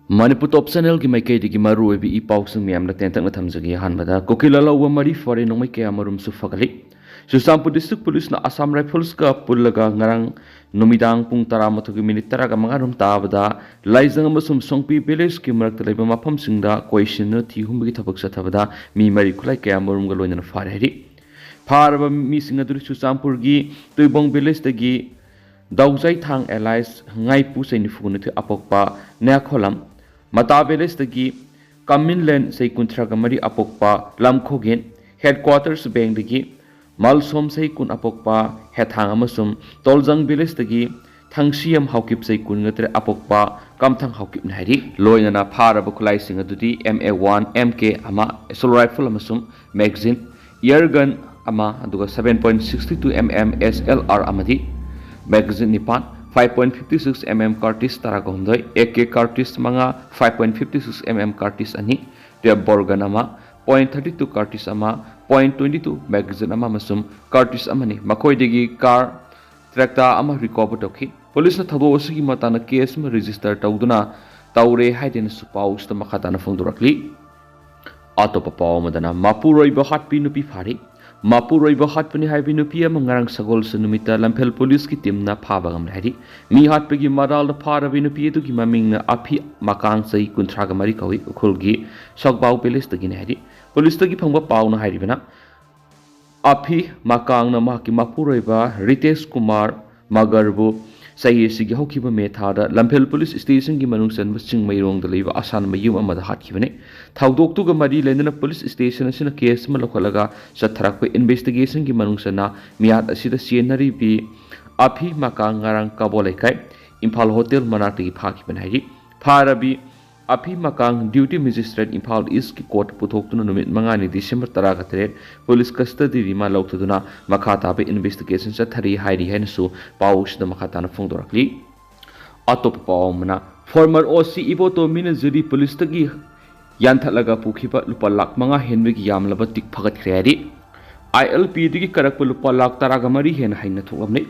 Manipur top channel ki maikei di ki maru ebi I pausung miyam na tentak na thamjagi hanbada Kuki Lalhouba mari phare nongmai kaya marum su fagali Susampur District Police na Assam Rifles ka pullaga ngarang numidang pung 12 taraga mangarum tabada laizang amasum songpi village ki marakta laiba mafam singda question na thihumbi thabak sathabada mi mari khulai kaya marum ga loina phare hari pharaba mi singa duri Susampur gi tuibong village dagi dauzai thang allies ngai pu saini fugunu thi apokpa na kholam Mata village dagi Kaminland say kuntraga mari apokpa lamkhogen headquarters bank dagi Malsom say kun apokpa hethang amasum Toljang village dagi Thangsiam haukip say kun ngatre apokpa kamthang haukip nahari loina na phara bukulai singa dudi MA1 MK ama assault rifle amasum magazine air gun ama aduga 7.62 mm SLR amadi magazine nipan 5.56 mm cartridge taragondoi AK cartridge manga 5.56 mm cartridge ani dia borgan ama 0.32 cartridge ama 0.22 magazine ama masum cartridge amani makoi degi car tractor ama recover toki police na thabo osigi matana case ma register tawduna tawre haidena supaus ta makhatana phongdurakli atopa paw madana Mapuroiba Hatpi nupi phare Mapuroiba Hatpi haibi nupi ama ngarang sagol sunumita lamphel police ki team na phabagam hari mi hatpi gi madal da pharabi nupi tu ki maming na api makang sai kunthraga mari kawi khulgi sokbau police tagi na hari police tagi phangba paw na hari bana api makang na ma ki Mapuroiba Ritesh Kumar Magarbu sai sigi hokiba methada lamphel police station gi manungsan basing mairong da leiba asan mayum amada hatkibane thaudok tu ga mari lendana police station asina case ma lokhalaga satharak pe investigation gi manungsana miat asida sienari bi api makang ngarang kabolaikai Imphal hotel manati phakibane hairi pharabi api makang duty magistrate Imphal East ki court puthok tuna numit mangani December 13 police custody rima lautaduna makhata be investigation sathari hairi hainasu paus da makhata na phongdorakli atop pawmana former OC iboto mina juri police tagi yanthalaga pukhiba lupa lakh manga henwi gi yamlaba tik phagat khreari ILP digi karak lupa lakh taraga mari hen haina thogamne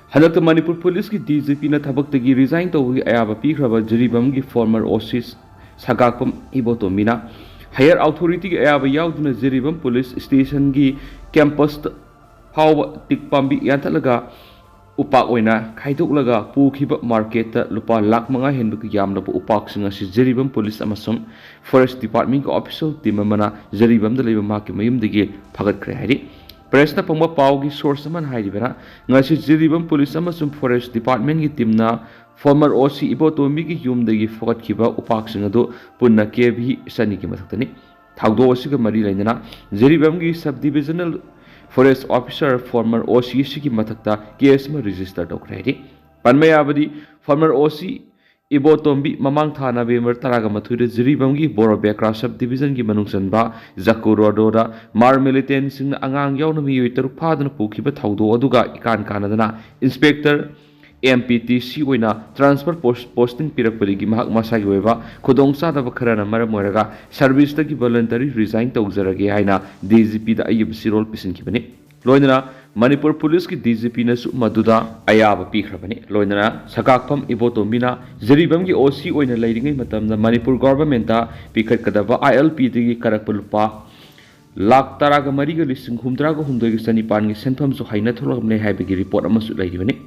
Hanak Manipur Police ki DGP na thabak tagi resign to wi ayaba pikraba juribam gi former OC sagakpam iboto mina higher authority gi ayaba yauduna juribam police station gi campus hawa tikpambi yanthalaga upak oina khaidoklaga pukhiba market ta lupa lakh manga henbu ki yamlaba upak singa si juribam police amasum forest department ko official team mana juribam da leiba ma ki mayum digi phagat khre hari Press na pangba pawgi source man hairibana ngasi jiribam police amasum forest department gi team na former OC ibotomi gi yum dagi fokat khiba upak singa do punna kebhi sani gi mathaktani thagdo OC ga mari lainana jiribam gi sub divisional forest officer former OC gi mathakta case ma register tokhredi panmayabadi former OC Ibotombi mamang thana November taraga mathuire jiribam gi boro bekra sub division gi manungsan ba Zakuro da mar militant sing angang yauna mi yoiter phadana pukhiba thaudo aduga ikan kanadana inspector MPTC oina transfer posting pirakpari gi mahak masagi weba khudongsa da bakharana maram moiraga service ta gi voluntary resign tawjarage haina DGP da ayib sirol pisin ki bani loinana Manipur Police ki DGP na su maduda ayaba pikhrabani loinana sakakpam ibotomina jiribam gi OC oina leiringai matamna Manipur government ta pikhat kadaba ILP digi karakpulpa lakh taraga mariga lising humdraga humdoi gi sanipan gi sentham su haina tholagmne haibigi report amasu leiribani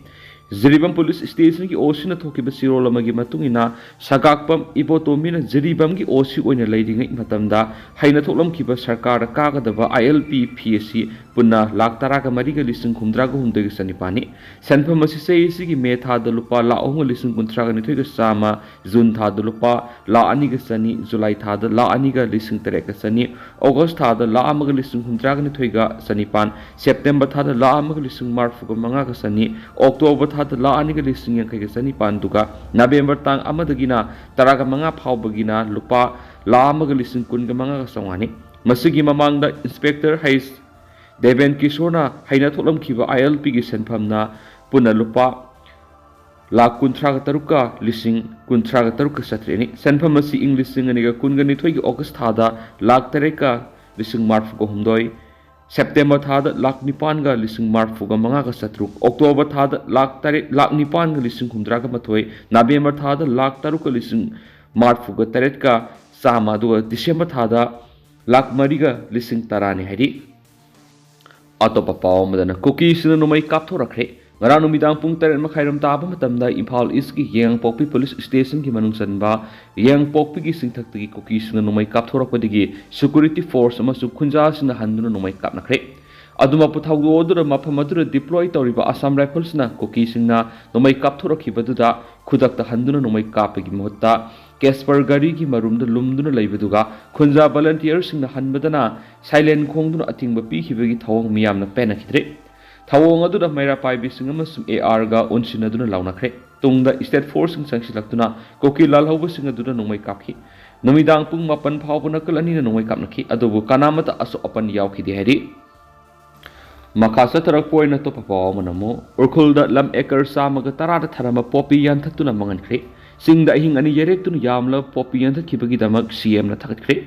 Jiribam Police Station ki OC na thokiba sirol amagi matungina sagakpam ibotomina jiribam ki OC oina leiringai matamda haina tholam kiba sarkar kagadaba ILP PSC punna lakh taraga mariga lising humdraga humdoi gi sanipani senpham asi sei gi me tha da lupa la ong lising kuntraga ni thoiga sama June tha da lupa la ani ga sani July tha da la ani ga lising tere ga sani August tha da la amaga lising humdraga ni thoiga sanipan September tha da la amaga lising marfu ga manga ga sani October tha da la ani ga lising yang kai ga sanipan duga November tang amadagina taraga manga phawbagina lupa la amaga lising kun ga manga ga sawani masigi mamangda inspector hais Deven Kishona haina tholam khiba ILP gi senphamna puna lupa la kuntraga taruka lising kuntraga taruka satreni senpham asi English singani ga kungani thoigi August thada lakh tareka lising marf ko humdoi September thada lakh nipan ga lising marf ga manga ga satruk October thada lakh nipan ga lising humdra ga mathoi November thada lakh taruka lising मार्फुगा तरेट का Chama December थादा lakh मरीगा लिसिंग तरानी है अतोपा पाव Madna cookie नोमई कापथोरखरे ngara numidang pung teret makhairam taba matamda Imphal East ki Yangpokpi police station ki manung sanba Yangpokpi ki singthak ki kuki sina numai kapthorakpadigi security force amasu khunja sina handuna numai kapnakhre aduma puthaudo odura maphamadura deploy tawriba Assam Rifles na kuki sina numai kapthorakhibaduda khudakta handuna numai kapagi mohta Casper gari ki marumda lumduna leibaduga khunja volunteers sina hanbadana silent khongduna atingba pi khibagi thawang miyamna penakhidre Thawong aduna Meira paibiga AR ga unsinaduna laonakhre tungda state force sangsilakuna Kuki Lalhouba singaduna numai kapki numidang pung mapan phawbuna kalani na numai kapnaki adubu kanamata aso apan yawkhidi heri makasa tarak poina to papaw manamo urkhulda lam ekar samaga tarada tharama popi yanthatuna mangankhre singda hing ani yerektuna yamla popi yanthakhibagi damak CM na thakatre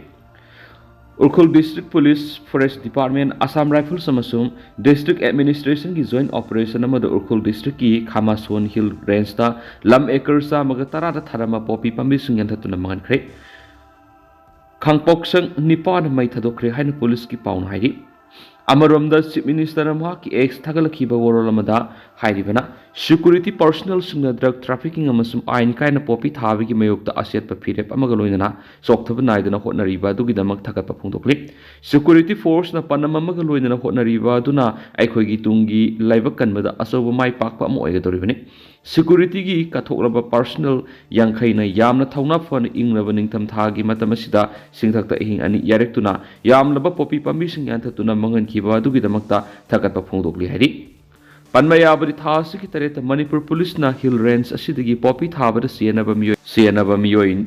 Urkhul District Police Forest Department Assam Rifles amasung District Administration ki joint operation amada Urkhul District ki Khamason Hill Range ta lam acre sa magatara da tharama popi pambi sung yanthatuna mangankhre khangpok sang nipan mai thadokre haina police ki paun hairi Amaromda Chief Minister amha ki ex thagalakhiba warol amada hairibana security personnel sungna drug trafficking amasum ain kaina popi thabi ki mayokta asiat pa phirep amaga loinana sokthaba naidana hotnariba dugi damak thakatpa phungdokli security force na panam amaga loinana hotnariba duna aikhoi gi tungi laiba kanbada asoba mai pakpa am oiga doribani security gi kathoklaba personnel yangkhai na yamna thauna phone ingraba ningtham thagi matamasida singthakta hing ani yarektuna yamlaba popi pambi sing yanthatuna mangan khiba dugi damakta thakatpa phungdokli hari Panmayabadi thasi ki tareta Manipur police na hill range asidagi popi thabada sienaba miyoin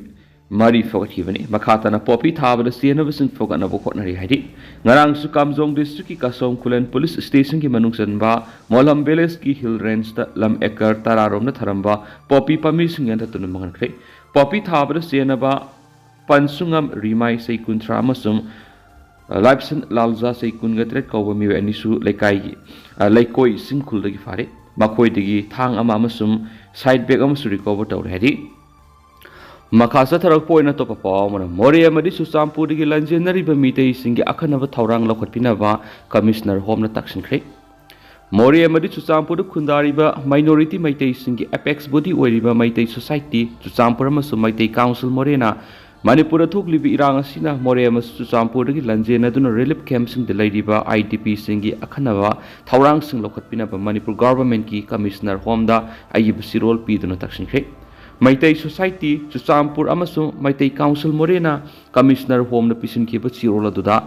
mari fogathibani makhata na popi thabada sienaba sing fogana bo khotnari haidi ngarang su kamjong district ki kasong kulen police station ki manung sanba molam village ki hill range ta lam ekar tararom na tharamba popi pami sing yanta tun mangankre popi thabada sienaba pansungam rimai sei kuntra masum Lapsen lalza sei kungatret kawba mi anisu lekai laikoi singkhul dagi phare makoi dagi thang ama amasum side bag amasu recover tawre hadi makhasa tharak poina to papaw mana more amadi susampur dagi lanjenari ba mitei singi akhanaba thaurang lokhatpina ba commissioner home na taksinkhre more amadi susampur khundari ba minority maitai singi apex body oiriba maitai society susampur amasu maitai council morena Manipur thuklibi irang asina more amasu Chusampur gi lanjena duna relief camp sing de laidiba IDP singi akhanawa thaurang sing lokhatpina ba Manipur government ki commissioner homda ayib sirol pi duna taksinkhre Maitai society Chusampur amasu Maitai council morena commissioner home na pisin ki ba sirol aduda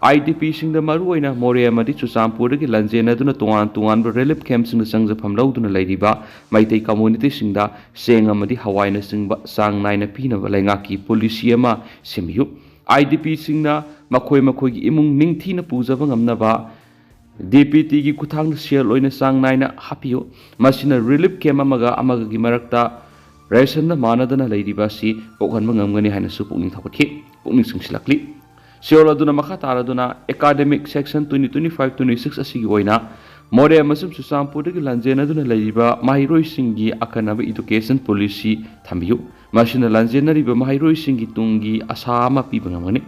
IDP sing da maruina more amadi Chusampur gi lanjena duna tuan relief camp sing sangja phamlau duna laidiba Maitai community sing da seng amadi hawaina sing ba sang naina pina ba lainga ki policy ama semiyu IDP sing na makhoi gi imung ningthi na pujaba ngamna ba DPT gi kuthang share loina sang naina hapiyo masina relief camp amaga gi marakta ration na manadana laidiba si pokhanma ngamgani haina su pukning thapakhi pukning singsilakli Siola duna makhatara duna academic section 2025-26 asigi oina more amasum Chusampur dagi lanjena duna laiba mahiroi singi akanaba education policy thambiyu masina lanjena riba mahiroi singi tungi asama pibangamani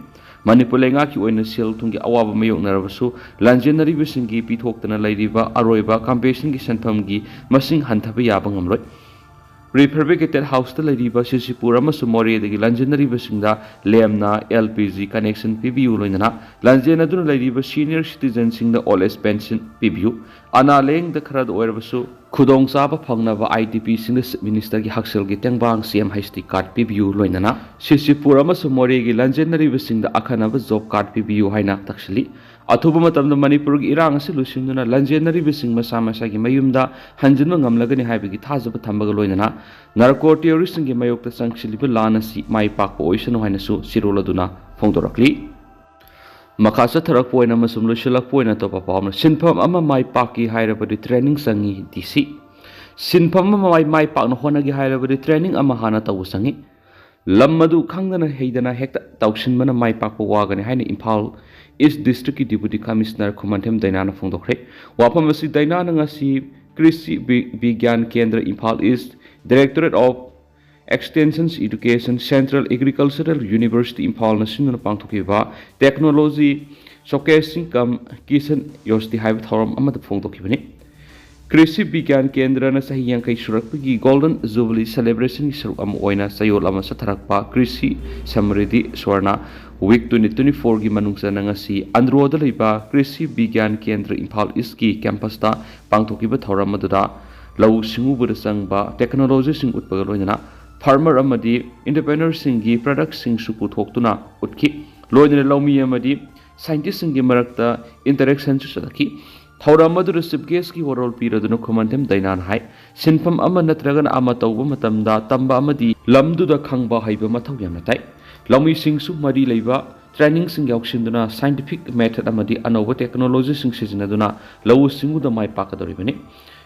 Manipur lenga ki oina sel tungi awaba mayoknarabasu lanjena riba singi pithoktana laiba aroiba campaign gi sanpham gi masing hanthaba yaba ngamroi Prefabricated house ta lariba Sisipur amasu more dagi lanjenariba singda lemna LPG connection PBU loinana lanjena duna lariba senior citizen singda old age pension PBU ana leng da kharad oirabasu khudong saba phangnaba IDP singda minister gi haksel gi tengbang CM HD card PBU loinana Sisipur amasu more gi lanjenariba singda akhanaba job card PBU haina taksili Athuba matamda Manipur gi irang asi lusinduna lanjenari bising masa masa gi mayumda hanjinma ngamlagani haibigi thajaba thambaga loinana narco terrorist gi mayokta sangchiliba lanasi mai pakpo oisanu hainasu siroladuna phongdorakli makhasa tharak poina masum lusilak poina to papamna sinpham ama mai pakki hairabadi training sangi DC sinpham ama mai pakna honagi hairabadi training ama hana tawu sangi lamadu khangdana heidana hekta tawsinmana mai pakpo wagani haina Imphal East District ki Deputy Commissioner Khumantem Dainana phongdokhre wapam asi Dainana ngasi Krishi Vigyan Kendra Imphal East Directorate of Extensions Education Central Agricultural University Imphal na sinuna pangthokiba Technology Showcasing kam Kisan Yosti Haiba Thoram amada phongtokibani Krishi Bigyan Kendra na sahi yangkai surakpagi Golden Jubilee Celebration ki saruk ama oina sayol ama sa tharakpa Krishi Samriddhi Swarna Week 2024 gi manungsa na ngasi Androda leiba Krishi Bigyan Kendra Imphal East ki campus ta pangthokiba thoram maduda lau singubura sangba technology sing utpaga loina farmer amadi entrepreneur singi product sing su puthoktuna utki loina laumi amadi scientist singi marakta interaction su sadaki thauram madu receive guest ki oral piraduna khomantem dainan hai sinfam ama natragan ama tawba matamda tamba amadi lamdu da khangba haiba mathau yamna tai laumi sing su mari leiba training sing yaukshinduna scientific method amadi anoba technology sing sijinaduna lau singu da mai pakadoribani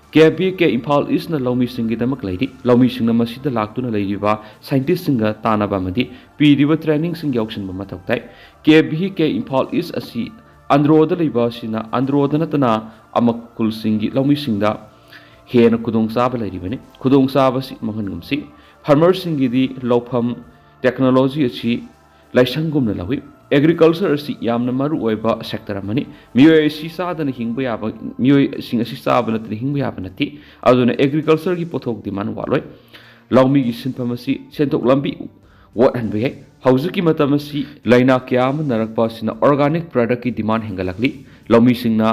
KBK Imphal East na laumi singi damak laidi laumi singna masida laktuna laidiba scientist singa tanaba amadi pidiba training sing yauksinba mathau tai KBK Imphal East asi Androda leiba sina Androda natana amakul singi laumi singda hena kudong saba laidibani kudong saba si mangangamsi farmer singi di lawpham technology achi laisangumna lawi agriculture asi yamna maru oiba sector amani miyoi si sadana hingba yaba miyoi sing asi sabana tani hingba yaba nati aduna agriculture gi pothok demand waloi laumi gi sinpamasi sentok lambi what han be hauzu ki matamasi laina kyam narakpa sina organic product ki demand hengalakli laumi singna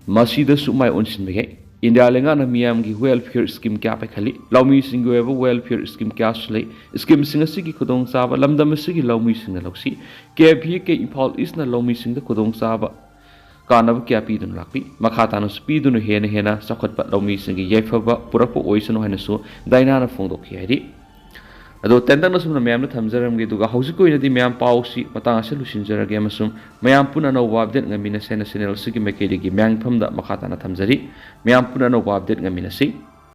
masida sumai onsin be India lenga na miyam gi welfare scheme kya pe khali laumi singu eba welfare scheme kya sle scheme singa sigi kudong saba lamdam sigi laumi singna loksi KBK Imphal East na laumi singda kudong saba kanab kya pi dun lakpi makha tanu speed dun hena sakhot pa laumi singi yefaba purapo oisano hanasu daina na phongdok khiyari ado tendang na sumna mayam na thamjaram gi duga hausi ko inadi mayam pausi matang ase lusinjarage amasum mayam puna no update ngamina sena channel sigi mekedi gi mayang phamda makha tana thamjari mayam puna no update ngamina si